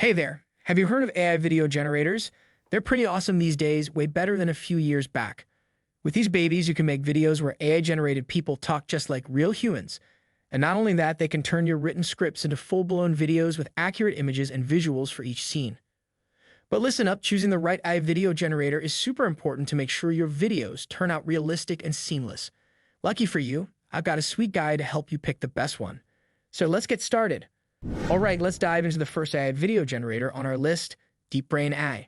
Hey there, have you heard of AI video generators? They're pretty awesome these days, way better than a few years back. With these babies, you can make videos where AI-generated people talk just like real humans. And not only that, they can turn your written scripts into full-blown videos with accurate images and visuals for each scene. But listen up, choosing the right AI video generator is super important to make sure your videos turn out realistic and seamless. Lucky for you, I've got a sweet guide to help you pick the best one. So let's get started. Alright, let's dive into the first AI video generator on our list, DeepBrain AI.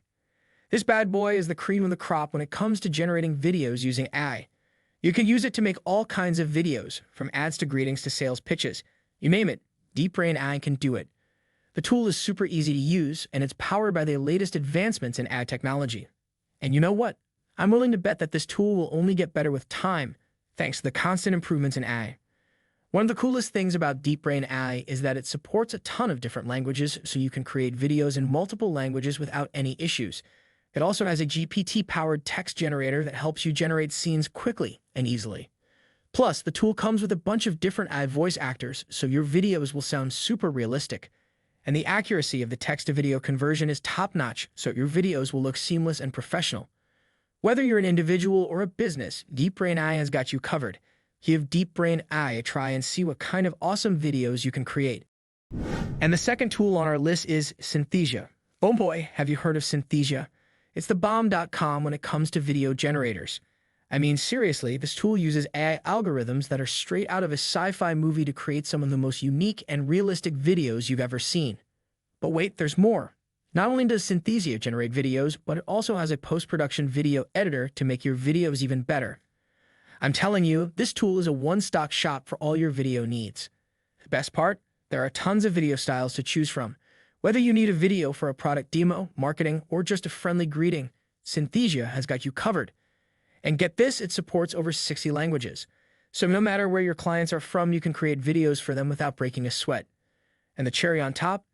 This bad boy is the cream of the crop when it comes to generating videos using AI. You can use it to make all kinds of videos, from ads to greetings to sales pitches. You name it, DeepBrain AI can do it. The tool is super easy to use, and it's powered by the latest advancements in ad technology. And you know what? I'm willing to bet that this tool will only get better with time, thanks to the constant improvements in AI. One of the coolest things about DeepBrain AI is that it supports a ton of different languages, so you can create videos in multiple languages without any issues. It also has a GPT-powered text generator that helps you generate scenes quickly and easily. Plus, the tool comes with a bunch of different AI voice actors, so your videos will sound super realistic. And the accuracy of the text-to-video conversion is top-notch, so your videos will look seamless and professional. Whether you're an individual or a business, DeepBrain AI has got you covered. Give DeepBrain AI a try and see what kind of awesome videos you can create. And the second tool on our list is Synthesia. Oh boy, have you heard of Synthesia? It's the bomb.com when it comes to video generators. I mean, seriously, this tool uses AI algorithms that are straight out of a sci-fi movie to create some of the most unique and realistic videos you've ever seen. But wait, there's more. Not only does Synthesia generate videos, but it also has a post-production video editor to make your videos even better. I'm telling you, this tool is a one-stop shop for all your video needs. The best part? There are tons of video styles to choose from. Whether you need a video for a product demo, marketing, or just a friendly greeting, Synthesia has got you covered. And get this, it supports over 60 languages. So no matter where your clients are from, you can create videos for them without breaking a sweat. And the cherry on top?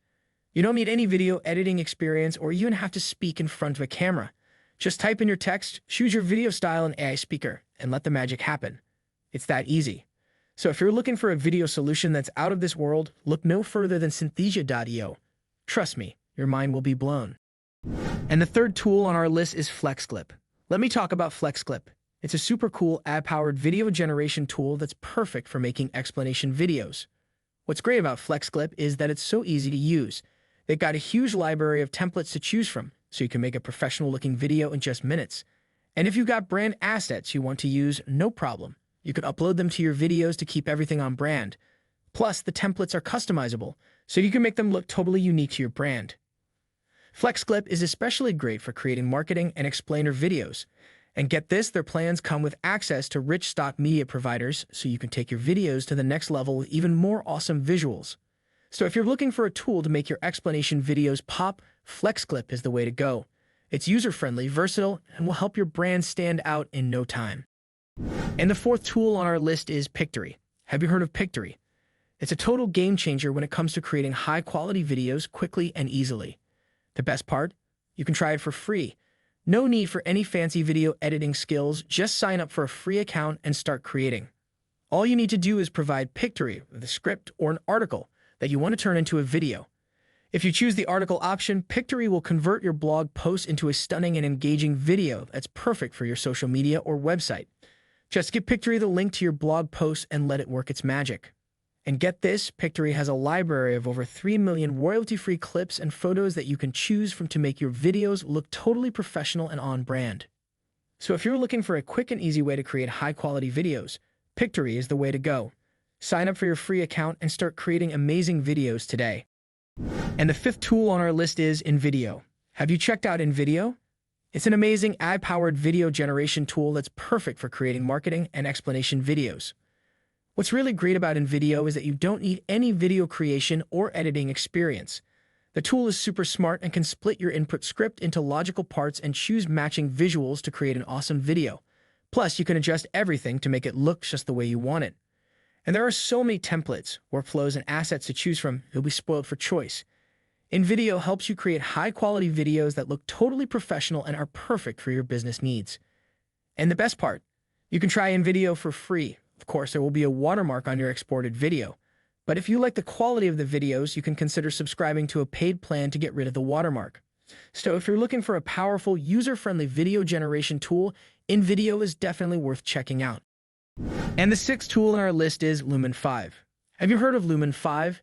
You don't need any video editing experience or even have to speak in front of a camera. Just type in your text, choose your video style in AI Speaker, and let the magic happen. It's that easy. So if you're looking for a video solution that's out of this world, look no further than Synthesia.io. Trust me, your mind will be blown. And the third tool on our list is FlexClip. Let me talk about FlexClip. It's a super cool ad-powered video generation tool that's perfect for making explanation videos. What's great about FlexClip is that it's so easy to use. They've got a huge library of templates to choose from, so you can make a professional-looking video in just minutes. And if you've got brand assets you want to use, no problem. You can upload them to your videos to keep everything on brand. Plus, the templates are customizable, so you can make them look totally unique to your brand. FlexClip is especially great for creating marketing and explainer videos. And get this, their plans come with access to rich stock media providers, so you can take your videos to the next level with even more awesome visuals. So if you're looking for a tool to make your explanation videos pop, FlexClip is the way to go. It's user-friendly, versatile, and will help your brand stand out in no time. And the fourth tool on our list is Pictory. Have you heard of Pictory? It's a total game changer when it comes to creating high-quality videos quickly and easily. The best part? You can try it for free. No need for any fancy video editing skills, just sign up for a free account and start creating. All you need to do is provide Pictory with a script or an article that you want to turn into a video. If you choose the article option, Pictory will convert your blog post into a stunning and engaging video that's perfect for your social media or website. Just give Pictory the link to your blog post and let it work its magic. And get this, Pictory has a library of over 3 million royalty-free clips and photos that you can choose from to make your videos look totally professional and on brand. So if you're looking for a quick and easy way to create high-quality videos, Pictory is the way to go. Sign up for your free account and start creating amazing videos today. And the fifth tool on our list is InVideo. Have you checked out InVideo? It's an amazing ad-powered video generation tool that's perfect for creating marketing and explanation videos. What's really great about InVideo is that you don't need any video creation or editing experience. The tool is super smart and can split your input script into logical parts and choose matching visuals to create an awesome video. Plus, you can adjust everything to make it look just the way you want it. And there are so many templates, workflows, and assets to choose from, you'll be spoiled for choice. InVideo helps you create high-quality videos that look totally professional and are perfect for your business needs. And the best part, you can try InVideo for free. Of course, there will be a watermark on your exported video. But if you like the quality of the videos, you can consider subscribing to a paid plan to get rid of the watermark. So if you're looking for a powerful, user-friendly video generation tool, InVideo is definitely worth checking out. And the sixth tool on our list is Lumenfi. Have you heard of Lumenfi?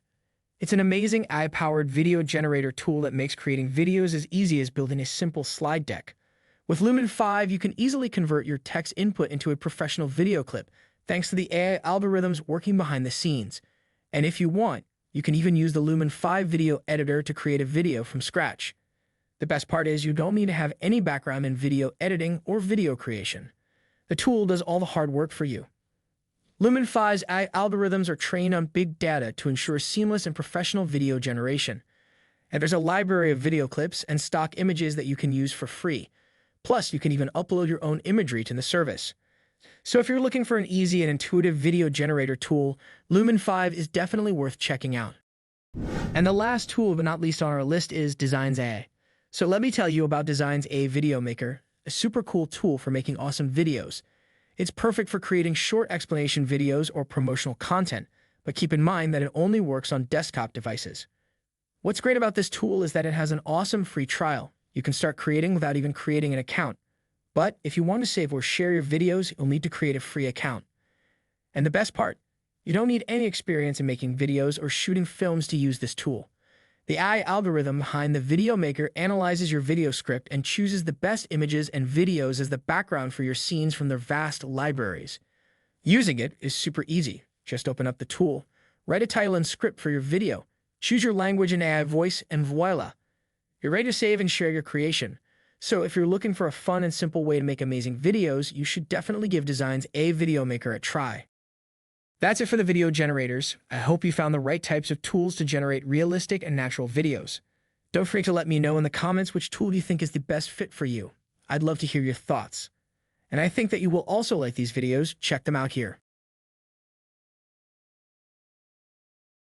It's an amazing AI-powered video generator tool that makes creating videos as easy as building a simple slide deck. With Lumenfi, you can easily convert your text input into a professional video clip, thanks to the AI algorithms working behind the scenes. And if you want, you can even use the Lumenfi video editor to create a video from scratch. The best part is you don't need to have any background in video editing or video creation. The tool does all the hard work for you. Lumenfi's AI algorithms are trained on big data to ensure seamless and professional video generation. And there's a library of video clips and stock images that you can use for free. Plus, you can even upload your own imagery to the service. So if you're looking for an easy and intuitive video generator tool, Lumenfi is definitely worth checking out. And the last tool, but not least on our list, is Designsa. So let me tell you about Designsa Video Maker, a super cool tool for making awesome videos. It's perfect for creating short explanation videos or promotional content, but keep in mind that it only works on desktop devices. What's great about this tool is that it has an awesome free trial. You can start creating without even creating an account. But if you want to save or share your videos, you'll need to create a free account. And the best part, you don't need any experience in making videos or shooting films to use this tool. The AI algorithm behind the video maker analyzes your video script and chooses the best images and videos as the background for your scenes from their vast libraries. Using it is super easy. Just open up the tool, write a title and script for your video, choose your language and AI voice, and voila! You're ready to save and share your creation. So if you're looking for a fun and simple way to make amazing videos, you should definitely give Designsa Video Maker a try. That's it for the video generators. I hope you found the right types of tools to generate realistic and natural videos. Don't forget to let me know in the comments which tool you think is the best fit for you. I'd love to hear your thoughts. And I think that you will also like these videos. Check them out here.